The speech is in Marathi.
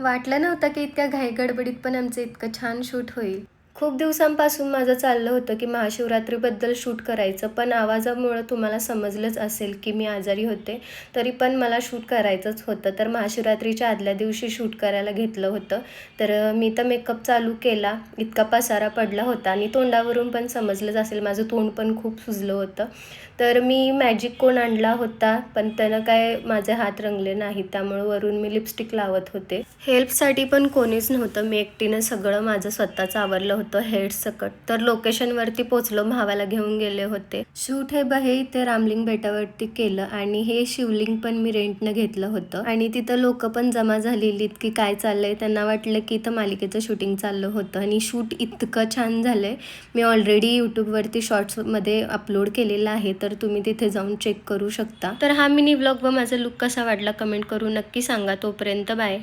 वाटलं नव्हतं की इतक्या घाई गडबडीत पण आमचं इतकं छान शूट होईल. खूप दिवसांपासून माझं चाललं होतं की महाशिवरात्रीबद्दल शूट करायचं, पण आवाजामुळं तुम्हाला समजलंच असेल की मी आजारी होते. तरी पण मला शूट करायचंच होतं. तर महाशिवरात्रीच्या आदल्या दिवशी शूट करायला घेतलं होतं. तर मी तर मेकअप चालू केला. इतका पसारा पडला होता आणि तोंडावरून पण समजलंच असेल, माझं तोंड पण खूप सुजलं होतं. तर मी मॅजिक कोन आणला होता, पण त्यानं काय माझे हात रंगले नाहीत. त्यामुळे वरून मी लिपस्टिक लावत होते. हेल्पसाठी पण कोणीच नव्हतं. मी एकटीनं सगळं माझं स्वतःचं आवरलं होतं हेडसकट. तर लोकेशनवरती पोचलो, भावाला घेऊन गेले होते. शूट हे बहे इथे रामलिंग बेटावरती केलं आणि हे शिवलिंग पण मी रेंटनं घेतलं होतं. आणि तिथं लोक पण जमा झालेलीत की काय चाललंय. त्यांना वाटलं की इथं मालिकेचं शूटिंग चाललं होतं आणि शूट इतकं छान झालंय. मी ऑलरेडी यूट्यूबवरती शॉर्ट्समध्ये अपलोड केलेलं आहे, तर तुम्ही तिथे जाऊन चेक करू शकता. तर हा मिनी व्लॉग व माझा लुक कसा वाटला कमेंट करून नक्की सांगा. तोपर्यंत बाय.